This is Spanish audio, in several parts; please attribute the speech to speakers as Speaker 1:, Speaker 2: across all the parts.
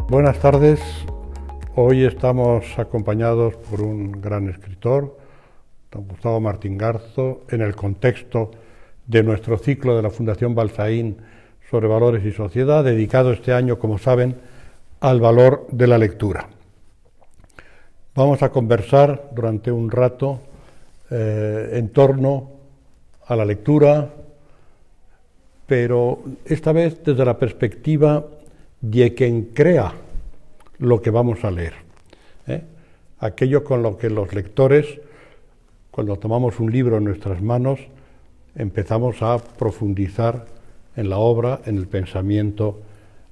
Speaker 1: Buenas tardes. Hoy estamos acompañados por un gran escritor, don Gustavo Martín Garzo, en el contexto de nuestro ciclo de la Fundación Balsaín sobre valores y sociedad, dedicado este año, como saben, al valor de la lectura. Vamos a conversar durante un rato en torno a la lectura, pero esta vez desde la perspectiva de quien crea lo que vamos a leer. Aquello con lo que los lectores, cuando tomamos un libro en nuestras manos, empezamos a profundizar en la obra, en el pensamiento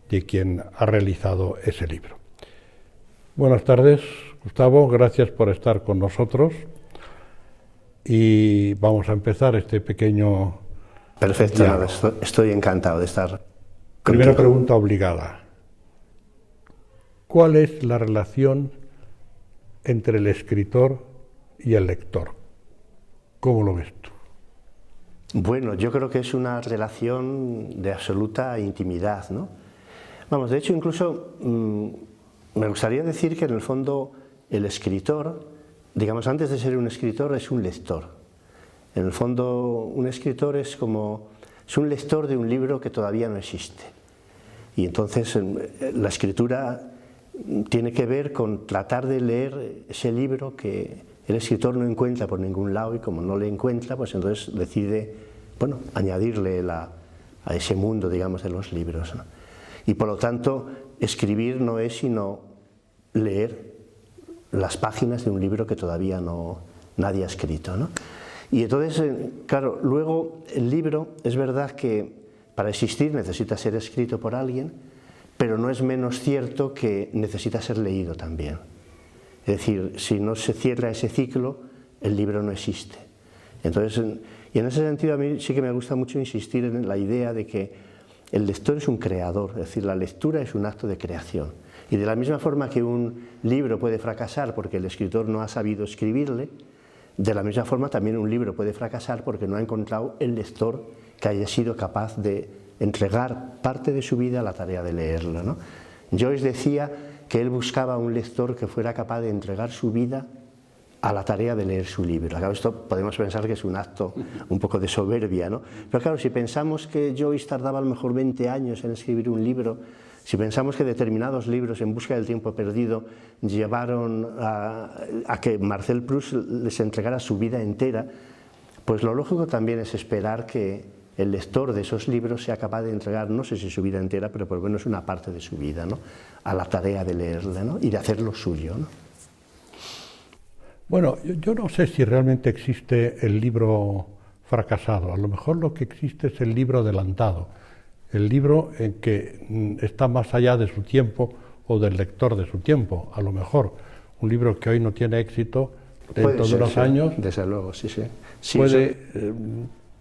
Speaker 1: de quien ha realizado ese libro. Buenas tardes, Gustavo, gracias por estar con nosotros y vamos a empezar este pequeño...
Speaker 2: Perfecto, estoy encantado de estar contigo.
Speaker 1: Primera pregunta obligada. ¿Cuál es la relación entre el escritor y el lector? ¿Cómo lo ves tú?
Speaker 2: Bueno, yo creo que es una relación de absoluta intimidad, ¿no? Vamos, de hecho, incluso me gustaría decir que en el fondo el escritor, digamos, antes de ser un escritor, es un lector. En el fondo, un escritor es un lector de un libro que todavía no existe. Y entonces la escritura tiene que ver con tratar de leer ese libro que el escritor no encuentra por ningún lado, y como no le encuentra, pues entonces decide, bueno, añadirle a ese mundo, digamos, de los libros, ¿no? Y por lo tanto, escribir no es sino leer las páginas de un libro que todavía nadie ha escrito, ¿no? Y entonces, claro, luego el libro, es verdad que para existir necesita ser escrito por alguien, pero no es menos cierto que necesita ser leído también. Es decir, si no se cierra ese ciclo, el libro no existe. Entonces, y en ese sentido a mí sí que me gusta mucho insistir en la idea de que el lector es un creador, es decir, la lectura es un acto de creación. Y de la misma forma que un libro puede fracasar porque el escritor no ha sabido escribirle, de la misma forma también un libro puede fracasar porque no ha encontrado el lector que haya sido capaz de entregar parte de su vida a la tarea de leerlo, ¿no? Joyce decía que él buscaba un lector que fuera capaz de entregar su vida a la tarea de leer su libro. Claro, esto podemos pensar que es un acto un poco de soberbia, ¿no? Pero claro, si pensamos que Joyce tardaba a lo mejor 20 años en escribir un libro, si pensamos que determinados libros, En busca del tiempo perdido, llevaron a que Marcel Proust les entregara su vida entera, pues lo lógico también es esperar que el lector de esos libros sea capaz de entregar, no sé si su vida entera, pero por lo menos una parte de su vida, ¿no?, a la tarea de leerle, ¿no?, y de hacerlo suyo, ¿no?
Speaker 1: Bueno, yo no sé si realmente existe el libro fracasado. A lo mejor lo que existe es el libro adelantado, el libro en que está más allá de su tiempo o del lector de su tiempo. A lo mejor un libro que hoy no tiene éxito, dentro de unos años,
Speaker 2: desde luego, sí,
Speaker 1: puede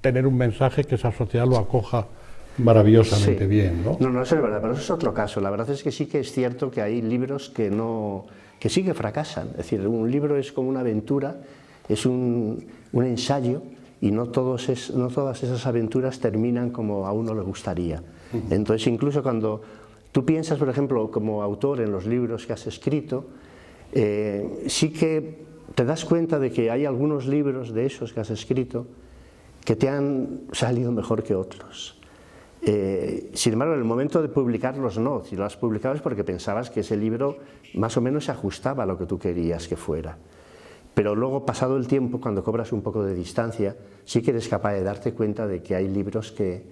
Speaker 1: tener un mensaje que esa sociedad lo acoja maravillosamente bien, ¿no?
Speaker 2: No, eso es verdad, pero eso es otro caso. La verdad es que sí que es cierto que hay libros que sí que fracasan. Es decir, un libro es como una aventura, es un ensayo, y no todas esas aventuras terminan como a uno le gustaría. Entonces, incluso cuando tú piensas, por ejemplo, como autor en los libros que has escrito, sí que te das cuenta de que hay algunos libros de esos que has escrito que te han salido mejor que otros. Sin embargo, en el momento de publicarlos no, si lo has publicado es porque pensabas que ese libro más o menos se ajustaba a lo que tú querías que fuera. Pero luego, pasado el tiempo, cuando cobras un poco de distancia, sí que eres capaz de darte cuenta de que hay libros que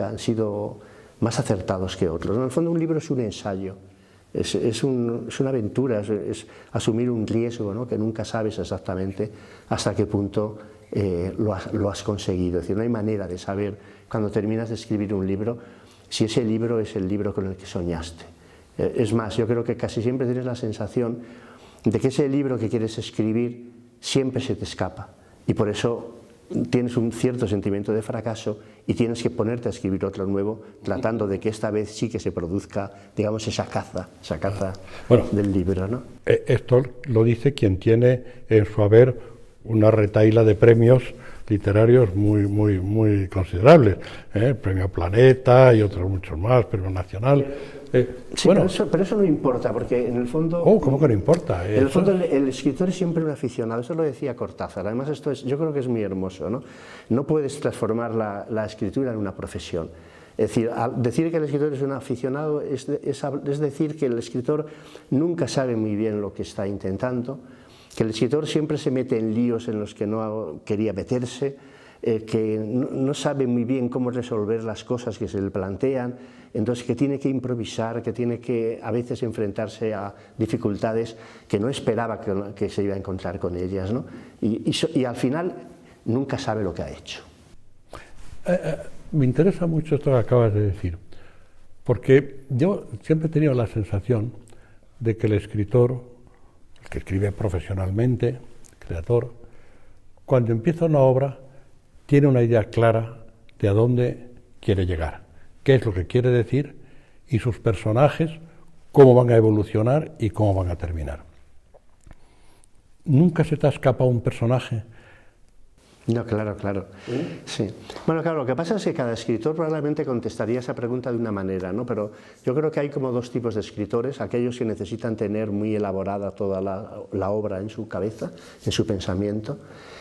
Speaker 2: han sido más acertados que otros. En el fondo, un libro es un ensayo, es una aventura, es asumir un riesgo, ¿no?, que nunca sabes exactamente hasta qué punto lo has conseguido. Es decir, no hay manera de saber, cuando terminas de escribir un libro, si ese libro es el libro con el que soñaste. Es más, yo creo que casi siempre tienes la sensación de que ese libro que quieres escribir siempre se te escapa, y por eso tienes un cierto sentimiento de fracaso y tienes que ponerte a escribir otro nuevo, tratando de que esta vez sí que se produzca, digamos, esa caza del libro, ¿no?
Speaker 1: Esto lo dice quien tiene en su haber una retahíla de premios literarios muy considerables, Premio Planeta y otros muchos más, Premio Nacional.
Speaker 2: Sí, bueno, pero eso no importa, porque en el fondo...
Speaker 1: ¿Cómo que no importa?
Speaker 2: En el fondo el escritor es siempre un aficionado, eso lo decía Cortázar. Además yo creo que es muy hermoso, ¿no? No puedes transformar la escritura en una profesión. Es decir, decir que el escritor es un aficionado es decir que el escritor nunca sabe muy bien lo que está intentando, que el escritor siempre se mete en líos en los que no quería meterse, que no sabe muy bien cómo resolver las cosas que se le plantean, entonces que tiene que improvisar, que tiene que a veces enfrentarse a dificultades que no esperaba que se iba a encontrar con ellas, ¿no? Y al final nunca sabe lo que ha hecho.
Speaker 1: Me interesa mucho esto que acabas de decir, porque yo siempre he tenido la sensación de que el escritor, el que escribe profesionalmente, el creador, cuando empieza una obra, tiene una idea clara de a dónde quiere llegar, qué es lo que quiere decir y sus personajes, cómo van a evolucionar y cómo van a terminar. ¿Nunca se te ha escapado un personaje?
Speaker 2: No, claro. Sí. Bueno, claro, lo que pasa es que cada escritor probablemente contestaría esa pregunta de una manera, ¿no? Pero yo creo que hay como dos tipos de escritores, aquellos que necesitan tener muy elaborada toda la obra en su cabeza, en su pensamiento,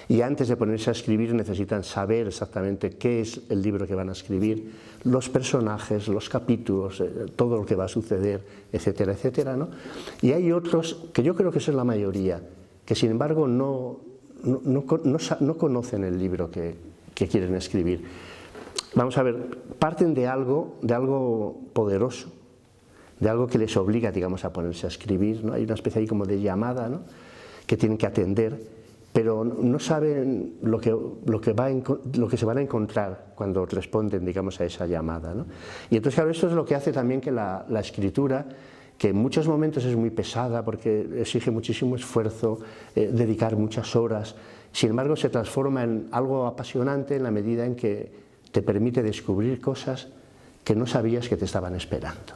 Speaker 2: y antes de ponerse a escribir necesitan saber exactamente qué es el libro que van a escribir, los personajes, los capítulos, todo lo que va a suceder, etcétera, etcétera, ¿no? Y hay otros, que yo creo que son la mayoría, que sin embargo no conocen el libro que quieren escribir. Vamos a ver, parten de algo poderoso, de algo que les obliga, digamos, a ponerse a escribir, ¿no? Hay una especie ahí como de llamada, ¿no? Que tienen que atender, pero no saben lo que se van a encontrar cuando responden, digamos, a esa llamada, ¿no? Y entonces, claro, esto es lo que hace también que la escritura, que en muchos momentos es muy pesada porque exige muchísimo esfuerzo, dedicar muchas horas, sin embargo se transforma en algo apasionante en la medida en que te permite descubrir cosas que no sabías que te estaban esperando.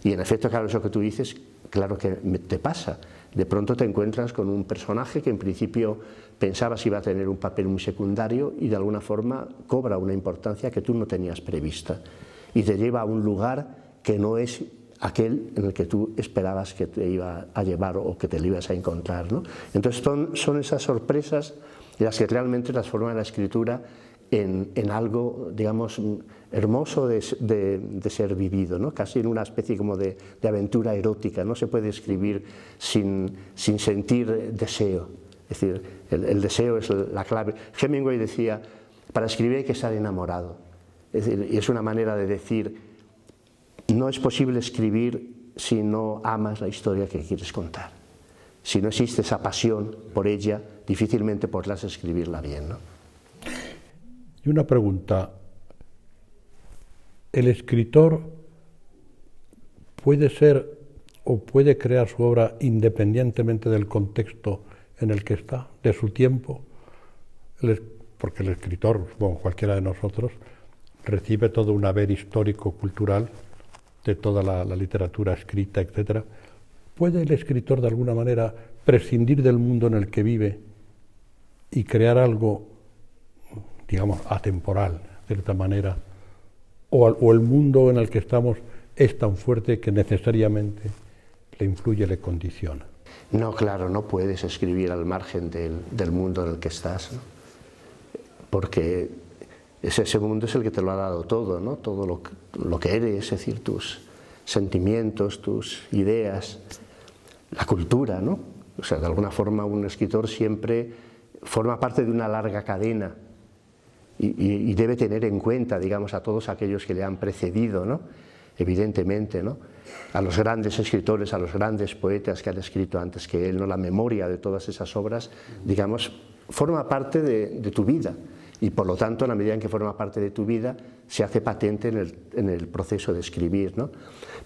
Speaker 2: Y en efecto, claro, eso que tú dices, claro que te pasa. De pronto te encuentras con un personaje que en principio pensabas iba a tener un papel muy secundario y de alguna forma cobra una importancia que tú no tenías prevista y te lleva a un lugar que no es aquel en el que tú esperabas que te iba a llevar o que te lo ibas a encontrar, ¿no? Entonces son esas sorpresas las que realmente transforman la escritura en algo, digamos, hermoso de ser vivido, ¿no? Casi en una especie como de aventura erótica. No se puede escribir sin sentir deseo, es decir, el deseo es la clave. Hemingway decía, para escribir hay que estar enamorado, es decir, y es una manera de decir, no es posible escribir si no amas la historia que quieres contar. Si no existe esa pasión por ella, difícilmente podrás escribirla bien, ¿no?
Speaker 1: Y una pregunta, ¿el escritor puede ser o puede crear su obra independientemente del contexto en el que está, de su tiempo? Porque el escritor, bueno, cualquiera de nosotros, recibe todo un haber histórico-cultural de toda la literatura escrita, etc. ¿Puede el escritor de alguna manera prescindir del mundo en el que vive y crear algo, digamos, atemporal, de cierta manera? ¿O el mundo en el que estamos es tan fuerte que necesariamente le influye, le condiciona?
Speaker 2: No, claro, no puedes escribir al margen del mundo en el que estás, ¿no? Porque ese mundo es el que te lo ha dado todo, ¿no? Todo lo que eres, es decir, tus sentimientos, tus ideas, la cultura, ¿no? O sea, de alguna forma un escritor siempre forma parte de una larga cadena y debe tener en cuenta, digamos, a todos aquellos que le han precedido, ¿no? Evidentemente, ¿no? A los grandes escritores, a los grandes poetas que han escrito antes que él, ¿no? La memoria de todas esas obras, digamos, forma parte de tu vida. Y por lo tanto, en la medida en que forma parte de tu vida, se hace patente en el proceso de escribir, ¿no?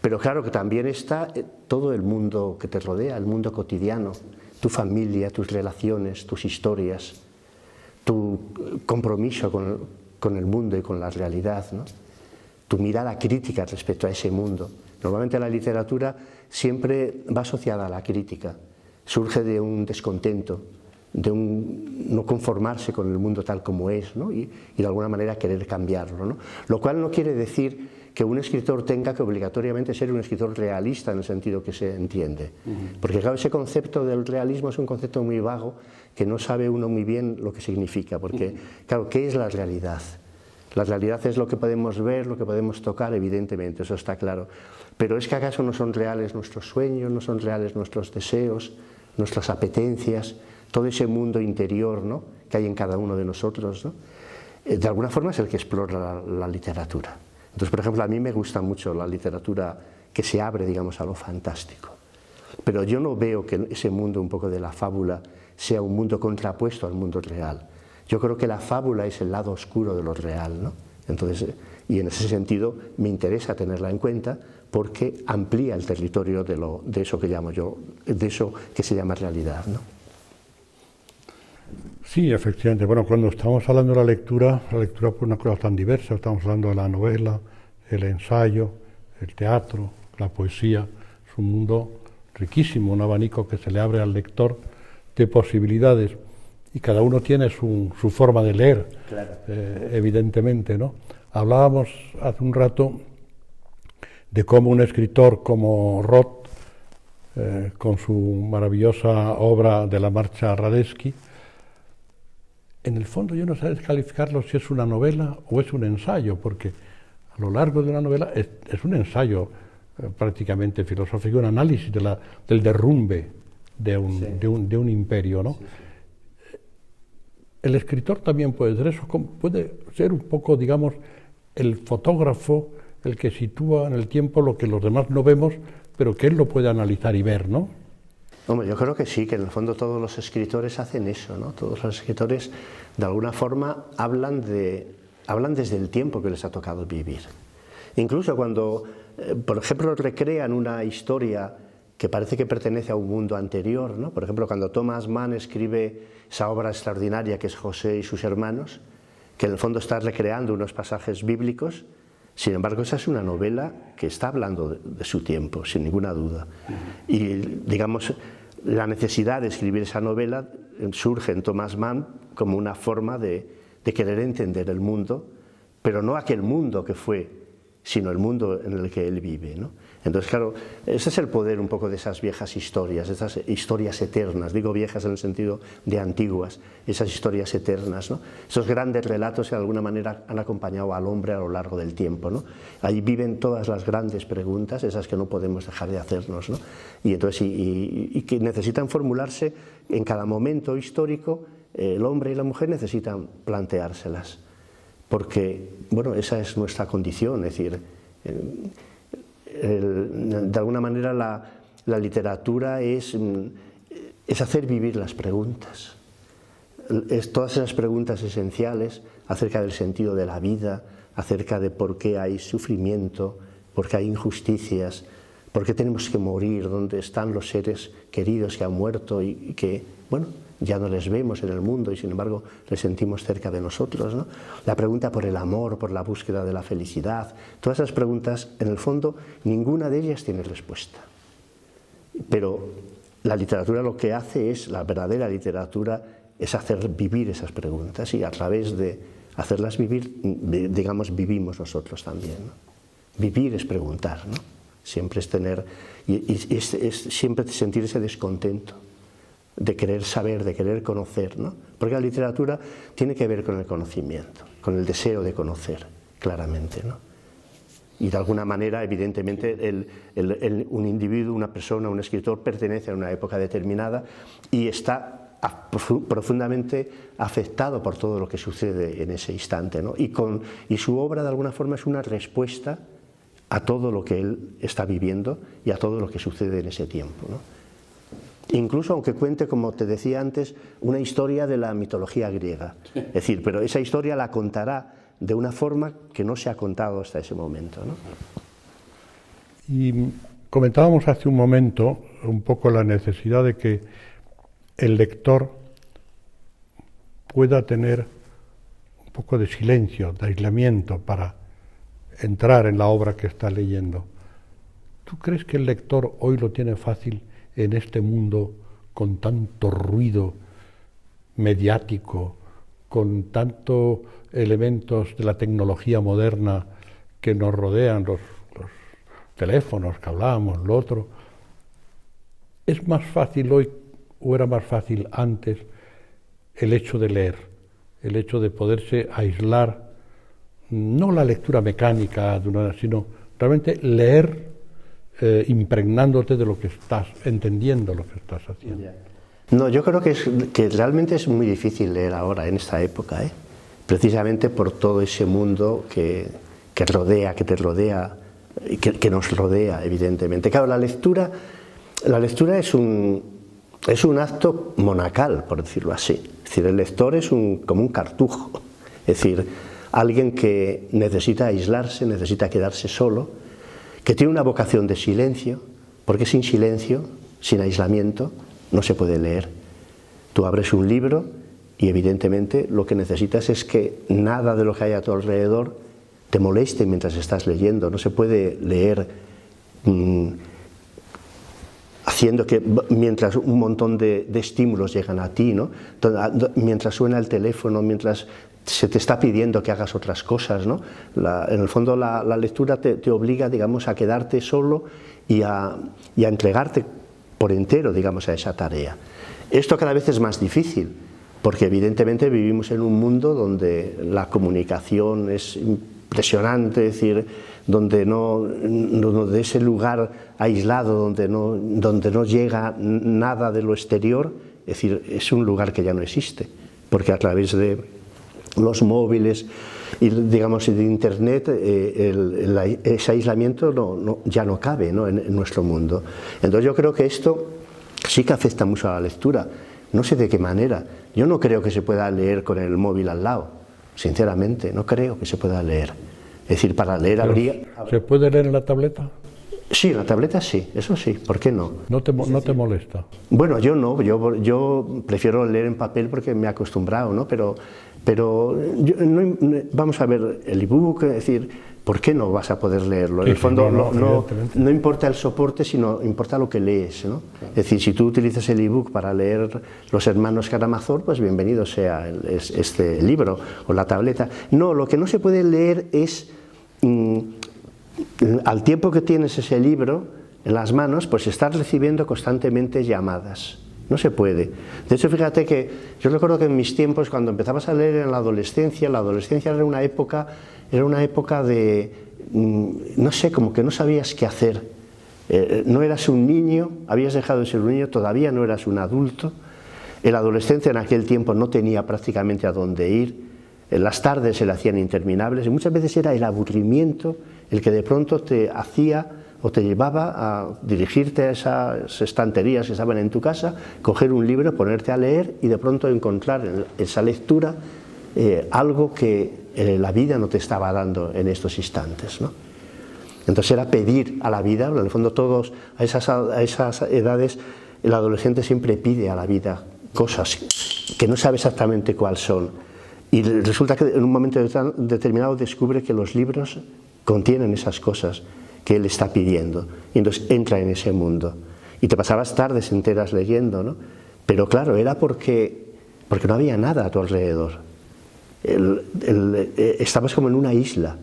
Speaker 2: Pero claro que también está todo el mundo que te rodea, el mundo cotidiano, tu familia, tus relaciones, tus historias, tu compromiso con el mundo y con la realidad, ¿no? Tu mirada crítica respecto a ese mundo. Normalmente la literatura siempre va asociada a la crítica, surge de un descontento, no conformarse con el mundo tal como es, ¿no? y de alguna manera querer cambiarlo, ¿no? Lo cual no quiere decir que un escritor tenga que obligatoriamente ser un escritor realista en el sentido que se entiende. Porque claro, ese concepto del realismo es un concepto muy vago que no sabe uno muy bien lo que significa, porque claro, ¿qué es la realidad? La realidad es lo que podemos ver, lo que podemos tocar, evidentemente, eso está claro. Pero ¿es que acaso no son reales nuestros sueños, no son reales nuestros deseos, nuestras apetencias, todo ese mundo interior, ¿no?, que hay en cada uno de nosotros, ¿no? De alguna forma es el que explora la literatura. Entonces, por ejemplo, a mí me gusta mucho la literatura que se abre, digamos, a lo fantástico. Pero yo no veo que ese mundo un poco de la fábula sea un mundo contrapuesto al mundo real. Yo creo que la fábula es el lado oscuro de lo real, ¿no? Entonces, y en ese sentido me interesa tenerla en cuenta porque amplía el territorio de eso que llamo yo, de eso que se llama realidad, ¿no?
Speaker 1: Sí, efectivamente. Bueno, cuando estamos hablando de la lectura pues una cosa tan diversa, estamos hablando de la novela, el ensayo, el teatro, la poesía, es un mundo riquísimo, un abanico que se le abre al lector de posibilidades y cada uno tiene su forma de leer, claro. Evidentemente, ¿no? Hablábamos hace un rato de cómo un escritor como Roth, con su maravillosa obra de la marcha Radetzky, en el fondo yo no sé descalificarlo si es una novela o es un ensayo, porque a lo largo de una novela es un ensayo prácticamente filosófico, un análisis del derrumbe de un imperio, ¿no? Sí, sí. El escritor también puede ser eso, puede ser un poco, digamos, el fotógrafo, el que sitúa en el tiempo lo que los demás no vemos, pero que él lo puede analizar y ver, ¿no?
Speaker 2: Hombre, yo creo que sí, que en el fondo todos los escritores hacen eso, ¿no? Todos los escritores de alguna forma hablan desde el tiempo que les ha tocado vivir. Incluso cuando, por ejemplo, recrean una historia que parece que pertenece a un mundo anterior, ¿no? Por ejemplo, cuando Thomas Mann escribe esa obra extraordinaria que es José y sus hermanos, que en el fondo está recreando unos pasajes bíblicos, sin embargo, esa es una novela que está hablando de su tiempo, sin ninguna duda. Y, digamos, la necesidad de escribir esa novela surge en Thomas Mann como una forma de querer entender el mundo, pero no aquel mundo que fue, sino el mundo en el que él vive, ¿no? Entonces, claro, ese es el poder un poco de esas viejas historias, esas historias eternas, digo viejas en el sentido de antiguas, esas historias eternas, ¿no? Esos grandes relatos que de alguna manera han acompañado al hombre a lo largo del tiempo, ¿no? Ahí viven todas las grandes preguntas, esas que no podemos dejar de hacernos, ¿no? Y entonces, y que necesitan formularse en cada momento histórico, el hombre y la mujer necesitan planteárselas, porque, bueno, esa es nuestra condición, es decir, de alguna manera la literatura es hacer vivir las preguntas, todas esas preguntas esenciales acerca del sentido de la vida, acerca de por qué hay sufrimiento, por qué hay injusticias, por qué tenemos que morir, dónde están los seres queridos que han muerto y que, bueno, ya no les vemos en el mundo y sin embargo les sentimos cerca de nosotros, ¿no? La pregunta por el amor, por la búsqueda de la felicidad, todas esas preguntas, en el fondo, ninguna de ellas tiene respuesta. Pero la literatura lo que hace es, la verdadera literatura, es hacer vivir esas preguntas y a través de hacerlas vivir, digamos, vivimos nosotros también, ¿no? Vivir es preguntar, ¿no? Siempre es tener, es siempre sentir ese descontento de querer saber, de querer conocer, ¿no? Porque la literatura tiene que ver con el conocimiento, con el deseo de conocer, claramente, ¿no? Y de alguna manera, evidentemente, un individuo, una persona, un escritor pertenece a una época determinada y está profundamente afectado por todo lo que sucede en ese instante, ¿no? Y su obra, de alguna forma, es una respuesta a todo lo que él está viviendo y a todo lo que sucede en ese tiempo, ¿no? Incluso aunque cuente, como te decía antes, una historia de la mitología griega. Es decir, pero esa historia la contará de una forma que no se ha contado hasta ese momento, ¿no?
Speaker 1: Y comentábamos hace un momento un poco la necesidad de que el lector pueda tener un poco de silencio, de aislamiento para entrar en la obra que está leyendo. ¿Tú crees que el lector hoy lo tiene fácil en este mundo con tanto ruido mediático, con tantos elementos de la tecnología moderna que nos rodean, los teléfonos que hablábamos, lo otro, ¿es más fácil hoy o era más fácil antes el hecho de leer, el hecho de poderse aislar, no la lectura mecánica, sino realmente leer impregnándote de lo que estás, entendiendo lo que estás haciendo?
Speaker 2: No, yo creo que realmente es muy difícil leer ahora, en esta época, precisamente por todo ese mundo que rodea, que te rodea, que nos rodea, evidentemente. Claro, la lectura es un acto monacal, por decirlo así. Es decir, el lector es como un cartujo, es decir, alguien que necesita aislarse, necesita quedarse solo, que tiene una vocación de silencio, porque sin silencio, sin aislamiento, no se puede leer. Tú abres un libro y evidentemente lo que necesitas es que nada de lo que hay a tu alrededor te moleste mientras estás leyendo. No se puede leer haciendo que mientras un montón de estímulos llegan a ti, ¿no? Mientras suena el teléfono, mientras se te está pidiendo que hagas otras cosas, ¿no? En el fondo la lectura te obliga, digamos, a quedarte solo y a entregarte por entero, digamos, a esa tarea. Esto cada vez es más difícil, porque evidentemente vivimos en un mundo donde la comunicación es impresionante, es decir, donde ese lugar aislado, donde no llega nada de lo exterior, es decir, es un lugar que ya no existe, porque a través de los móviles y, digamos, de internet, ese aislamiento ya no cabe, ¿no? en nuestro mundo. Entonces yo creo que esto sí que afecta mucho a la lectura. No sé de qué manera. Yo no creo que se pueda leer con el móvil al lado, sinceramente, no creo que se pueda leer. Es decir, para leer habría...
Speaker 1: ¿Se puede leer en la tableta?
Speaker 2: Sí, en la tableta sí, eso sí, ¿por qué no?
Speaker 1: ¿No te molesta?
Speaker 2: Bueno, yo no, yo prefiero leer en papel porque me he acostumbrado, ¿no? Pero vamos a ver, el ebook, es decir, ¿por qué no vas a poder leerlo? En el fondo no importa el soporte, sino importa lo que lees, ¿no? Es decir, si tú utilizas el ebook para leer Los Hermanos Karamazov, pues bienvenido sea este libro o la tableta. No, lo que no se puede leer es... al tiempo que tienes ese libro en las manos, pues estás recibiendo constantemente llamadas. No se puede. De hecho, fíjate que yo recuerdo que en mis tiempos, cuando empezabas a leer en la adolescencia era una época de, no sé, como que no sabías qué hacer. No eras un niño, habías dejado de ser un niño, todavía no eras un adulto. El adolescente en aquel tiempo no tenía prácticamente a dónde ir. Las tardes se le hacían interminables y muchas veces era el aburrimiento el que de pronto te hacía o te llevaba a dirigirte a esas estanterías que estaban en tu casa, coger un libro, ponerte a leer y de pronto encontrar en esa lectura algo que la vida no te estaba dando en estos instantes, ¿no? Entonces era pedir a la vida, en el fondo todos a esas edades el adolescente siempre pide a la vida cosas que no sabe exactamente cuáles son. Y resulta que en un momento determinado descubre que los libros contienen esas cosas que él está pidiendo. Y entonces entra en ese mundo. Y te pasabas tardes enteras leyendo, ¿no? Pero claro, era porque no había nada a tu alrededor. Estabas como en una isla.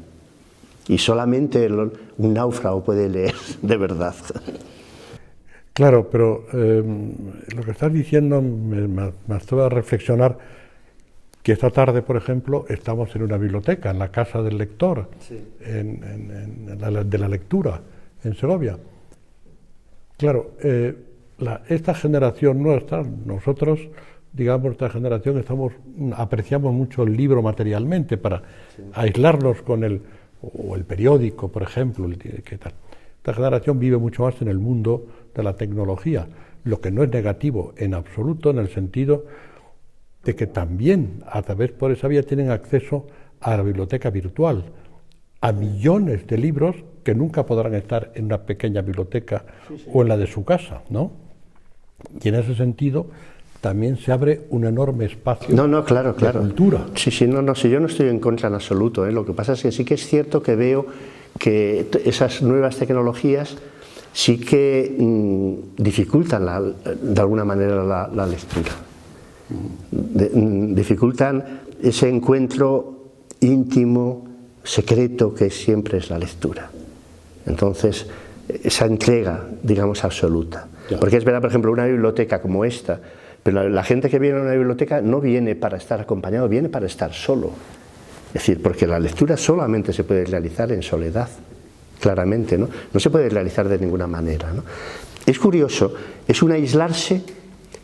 Speaker 2: Y solamente un náufrago puede leer de verdad.
Speaker 1: Claro, pero lo que estás diciendo me hace reflexionar que esta tarde, por ejemplo, estamos en una biblioteca, en la Casa del Lector, sí, de la lectura, en Segovia. Claro, esta generación nuestra, nosotros, digamos, esta generación, apreciamos mucho el libro materialmente para aislarnos con el periódico, por ejemplo, ¿qué tal? Esta generación vive mucho más en el mundo de la tecnología, lo que no es negativo en absoluto, en el sentido de que también a través por esa vía tienen acceso a la biblioteca virtual, a millones de libros que nunca podrán estar en una pequeña biblioteca o en la de su casa, ¿no? Y en ese sentido también se abre un enorme espacio
Speaker 2: claro.
Speaker 1: de cultura.
Speaker 2: Sí, yo no estoy en contra en absoluto, ¿eh? Lo que pasa es que sí que es cierto que veo que esas nuevas tecnologías sí que dificultan de alguna manera la lectura. dificultan ese encuentro íntimo, secreto, que siempre es la lectura. Entonces, esa entrega, digamos, absoluta. Porque es verdad, por ejemplo, una biblioteca como esta, pero la gente que viene a una biblioteca no viene para estar acompañado, viene para estar solo. Es decir, porque la lectura solamente se puede realizar en soledad, claramente, ¿no? No se puede realizar de ninguna manera, ¿no? Es curioso, es un aislarse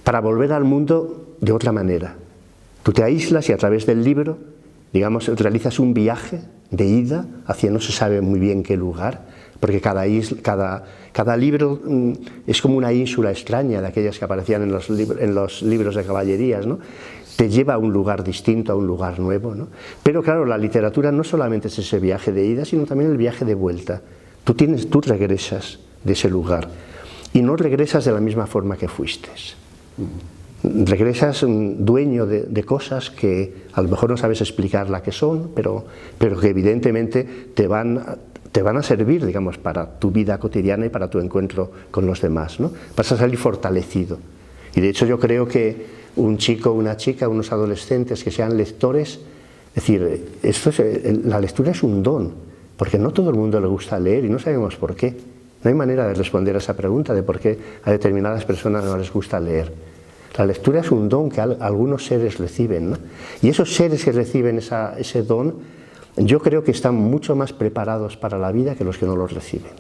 Speaker 2: para volver al mundo de otra manera. Tú te aíslas y a través del libro, digamos, realizas un viaje de ida hacia no se sabe muy bien qué lugar, porque cada libro es como una ínsula extraña de aquellas que aparecían en los libros de caballerías, ¿no? Te lleva a un lugar distinto, a un lugar nuevo, ¿no? Pero claro, la literatura no solamente es ese viaje de ida, sino también el viaje de vuelta. Tú regresas de ese lugar y no regresas de la misma forma que fuiste. Regresas dueño de cosas que a lo mejor no sabes explicar la que son, pero que evidentemente te van a servir, digamos, para tu vida cotidiana y para tu encuentro con los demás, ¿no? Vas a salir fortalecido. Y de hecho yo creo que un chico, una chica, unos adolescentes que sean lectores, es decir, la lectura es un don, porque no todo el mundo le gusta leer y no sabemos por qué. No hay manera de responder a esa pregunta de por qué a determinadas personas no les gusta leer. La lectura es un don que algunos seres reciben, ¿no? Y esos seres que reciben ese don, yo creo que están mucho más preparados para la vida que los que no los reciben,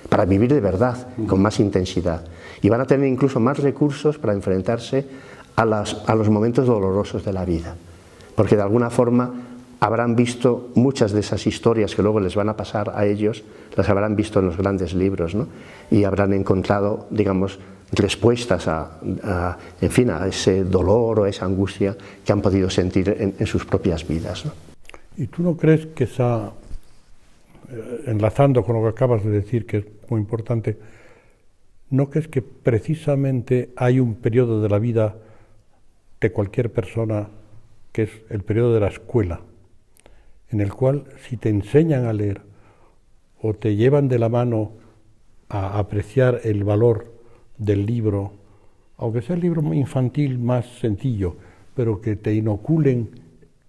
Speaker 2: para vivir de verdad, con más intensidad. Y van a tener incluso más recursos para enfrentarse a los momentos dolorosos de la vida, porque de alguna forma habrán visto muchas de esas historias que luego les van a pasar a ellos, las habrán visto en los grandes libros, ¿no? Y habrán encontrado, digamos, respuestas a ese dolor o a esa angustia que han podido sentir en sus propias vidas, ¿no?
Speaker 1: ¿Y tú no crees que enlazando con lo que acabas de decir, que es muy importante, no crees que precisamente hay un periodo de la vida de cualquier persona, que es el periodo de la escuela, en el cual si te enseñan a leer o te llevan de la mano a apreciar el valor del libro, aunque sea el libro infantil más sencillo, pero que te inoculen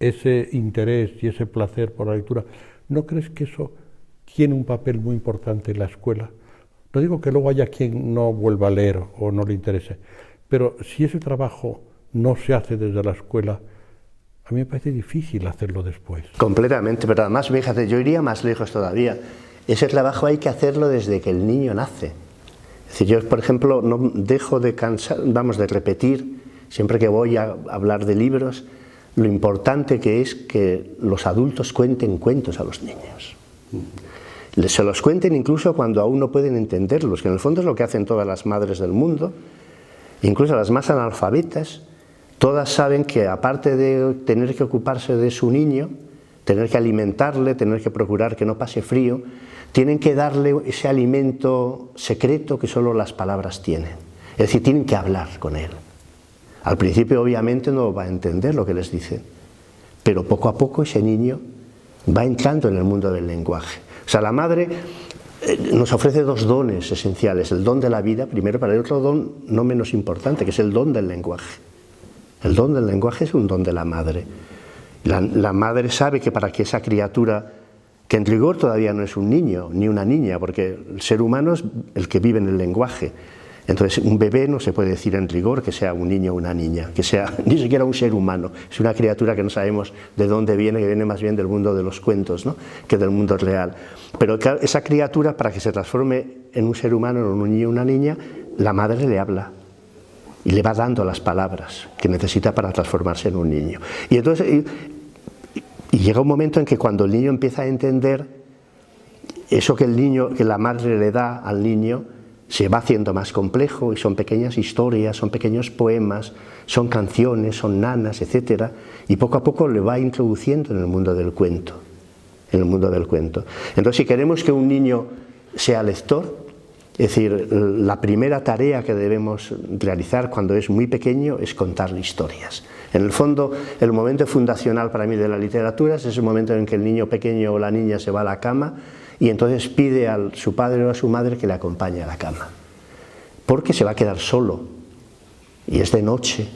Speaker 1: ese interés y ese placer por la lectura, ¿no crees que eso tiene un papel muy importante en la escuela? No digo que luego haya quien no vuelva a leer o no le interese, pero si ese trabajo no se hace desde la escuela, a mí me parece difícil hacerlo después.
Speaker 2: Completamente, pero además, fíjate, yo iría más lejos todavía. Ese trabajo hay que hacerlo desde que el niño nace. Es decir, yo, por ejemplo, no dejo de repetir, siempre que voy a hablar de libros, lo importante que es que los adultos cuenten cuentos a los niños. Se los cuenten incluso cuando aún no pueden entenderlos, que en el fondo es lo que hacen todas las madres del mundo, incluso las más analfabetas. Todas saben que aparte de tener que ocuparse de su niño, tener que alimentarle, tener que procurar que no pase frío, tienen que darle ese alimento secreto que solo las palabras tienen. Es decir, tienen que hablar con él. Al principio obviamente no va a entender lo que les dicen, pero poco a poco ese niño va entrando en el mundo del lenguaje. O sea, la madre nos ofrece dos dones esenciales, el don de la vida primero, pero hay otro don no menos importante, que es el don del lenguaje. El don del lenguaje es un don de la madre. La madre sabe que para que esa criatura, que en rigor todavía no es un niño ni una niña, porque el ser humano es el que vive en el lenguaje. Entonces un bebé no se puede decir en rigor que sea un niño o una niña, que sea ni siquiera un ser humano. Es una criatura que no sabemos de dónde viene, que viene más bien del mundo de los cuentos, ¿no?, que del mundo real. Pero esa criatura, para que se transforme en un ser humano, en un niño o una niña, la madre le habla y le va dando las palabras que necesita para transformarse en un niño. Y entonces y llega un momento en que cuando el niño empieza a entender eso que la madre le da al niño, se va haciendo más complejo, y son pequeñas historias, son pequeños poemas, son canciones, son nanas, etc. Y poco a poco le va introduciendo en el mundo del cuento. Entonces, si queremos que un niño sea lector, es decir, la primera tarea que debemos realizar cuando es muy pequeño es contarle historias. En el fondo, el momento fundacional para mí de la literatura es ese momento en que el niño pequeño o la niña se va a la cama y entonces pide a su padre o a su madre que le acompañe a la cama, porque se va a quedar solo y es de noche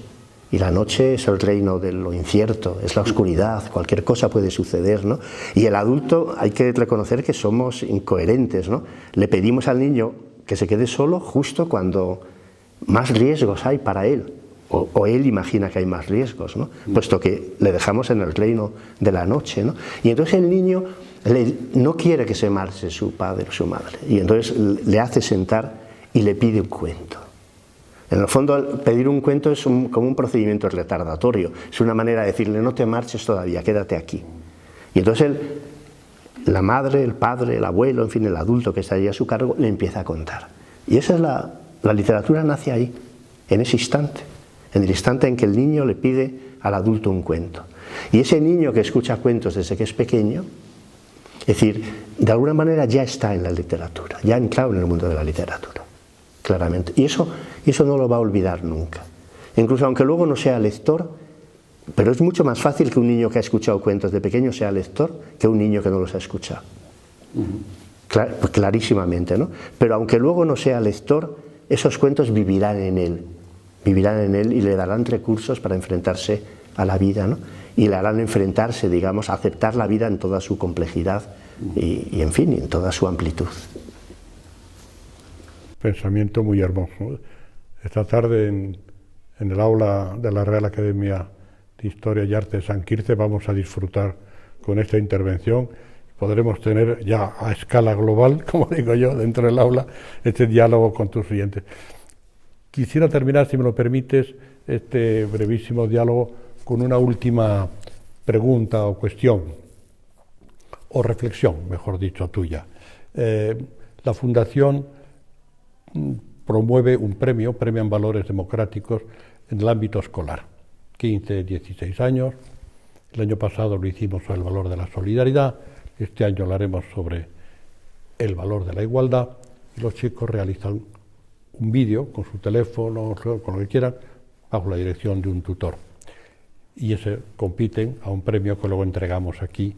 Speaker 2: Y la noche es el reino de lo incierto, es la oscuridad, cualquier cosa puede suceder, ¿no? Y el adulto hay que reconocer que somos incoherentes, ¿no? Le pedimos al niño que se quede solo justo cuando más riesgos hay para él, o él imagina que hay más riesgos, ¿no? Puesto que le dejamos en el reino de la noche, ¿no? Y entonces el niño no quiere que se marche su padre o su madre, y entonces le hace sentar y le pide un cuento. En el fondo, pedir un cuento es como un procedimiento retardatorio, es una manera de decirle no te marches todavía, quédate aquí. Y entonces la madre, el padre, el abuelo, en fin, el adulto que está ahí a su cargo, le empieza a contar. Y esa es la literatura nace ahí, en ese instante, en el instante en que el niño le pide al adulto un cuento. Y ese niño que escucha cuentos desde que es pequeño, es decir, de alguna manera ya está en la literatura, ya ha entrado en el mundo de la literatura. Claramente. Y eso no lo va a olvidar nunca. Incluso aunque luego no sea lector, pero es mucho más fácil que un niño que ha escuchado cuentos de pequeño sea lector que un niño que no los ha escuchado. Clarísimamente, ¿no? Pero aunque luego no sea lector, esos cuentos vivirán en él y le darán recursos para enfrentarse a la vida, ¿no? Y le harán enfrentarse, digamos, a aceptar la vida en toda su complejidad y en fin, en toda su amplitud.
Speaker 1: Pensamiento muy hermoso. Esta tarde en el aula de la Real Academia de Historia y Arte de San Quirce vamos a disfrutar con esta intervención. Podremos tener ya a escala global, como digo yo, dentro del aula, este diálogo con tus oyentes. Quisiera terminar, si me lo permites, este brevísimo diálogo con una última pregunta o cuestión, o reflexión, mejor dicho, tuya. La Fundación promueve un premio, premian valores democráticos en el ámbito escolar. 15, 16 años. El año pasado lo hicimos sobre el valor de la solidaridad, este año lo haremos sobre el valor de la igualdad, y los chicos realizan un vídeo con su teléfono, con lo que quieran, bajo la dirección de un tutor. Y compiten a un premio que luego entregamos aquí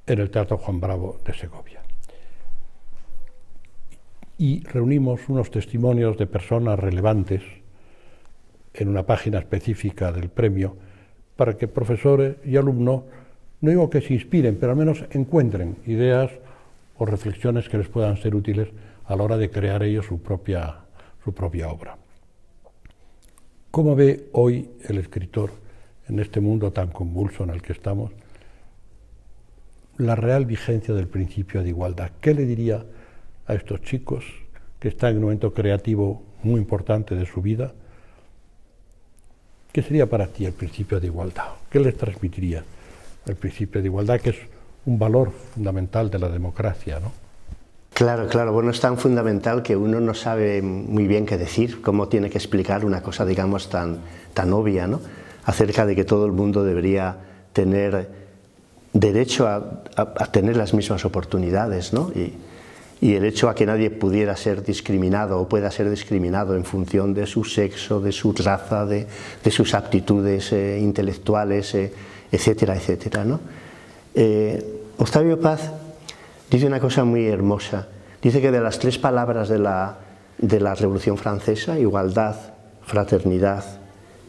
Speaker 1: en el Teatro Juan Bravo de Segovia. Y reunimos unos testimonios de personas relevantes en una página específica del premio para que profesores y alumnos, no digo que se inspiren, pero al menos encuentren ideas o reflexiones que les puedan ser útiles a la hora de crear ellos su propia obra. ¿Cómo ve hoy el escritor, en este mundo tan convulso en el que estamos, la real vigencia del principio de igualdad? ¿Qué le diría a estos chicos que están en un momento creativo muy importante de su vida? ¿Qué sería para ti el principio de igualdad? ¿Qué les transmitiría el principio de igualdad, que es un valor fundamental de la democracia, ¿no?
Speaker 2: Claro, bueno, es tan fundamental que uno no sabe muy bien qué decir, cómo tiene que explicar una cosa, digamos, tan obvia, ¿no? Acerca de que todo el mundo debería tener derecho a tener las mismas oportunidades, ¿no? Y el hecho a que nadie pudiera ser discriminado o pueda ser discriminado en función de su sexo, de su raza, de sus aptitudes intelectuales, etcétera, etcétera, ¿no? Octavio Paz dice una cosa muy hermosa. Dice que de las tres palabras de la Revolución Francesa, igualdad, fraternidad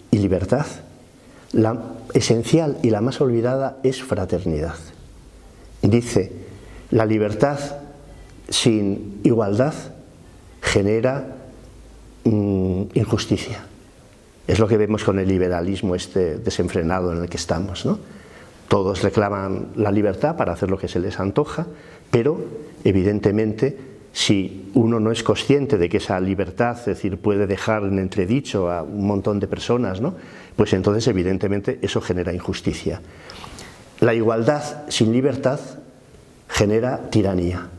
Speaker 2: y libertad, la esencial y la más olvidada es fraternidad. Dice, la libertad sin igualdad genera injusticia. Es lo que vemos con el liberalismo este desenfrenado en el que estamos, ¿no? Todos reclaman la libertad para hacer lo que se les antoja, pero evidentemente si uno no es consciente de que esa libertad, es decir, puede dejar en entredicho a un montón de personas, ¿no? Pues entonces evidentemente eso genera injusticia. La igualdad sin libertad genera tiranía.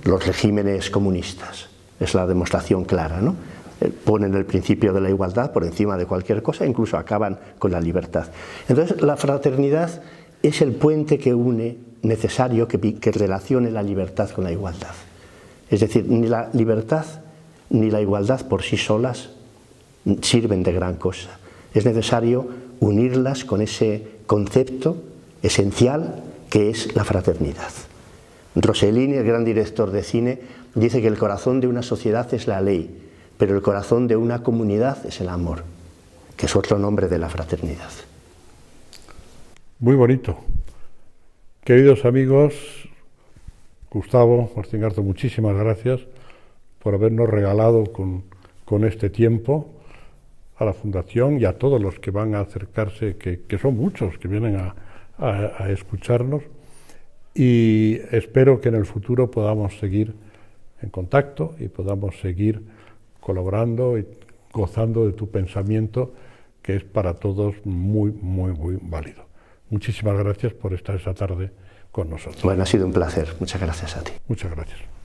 Speaker 2: Los regímenes comunistas, es la demostración clara, ¿no? Ponen el principio de la igualdad por encima de cualquier cosa, incluso acaban con la libertad. Entonces la fraternidad es el puente que une, necesario, que relacione la libertad con la igualdad. Es decir, ni la libertad ni la igualdad por sí solas sirven de gran cosa. Es necesario unirlas con ese concepto esencial que es la fraternidad. Rossellini, el gran director de cine, dice que el corazón de una sociedad es la ley, pero el corazón de una comunidad es el amor. que es otro nombre de la fraternidad.
Speaker 1: Muy bonito. Queridos amigos, Gustavo Martín Garzo, muchísimas gracias por habernos regalado con este tiempo a la Fundación y a todos los que van a acercarse, que son muchos, que vienen a escucharnos, y espero que en el futuro podamos seguir en contacto y podamos seguir colaborando y gozando de tu pensamiento, que es para todos muy, muy, muy válido. Muchísimas gracias por estar esta tarde con nosotros.
Speaker 2: Bueno, ha sido un placer. Muchas gracias a ti.
Speaker 1: Muchas gracias.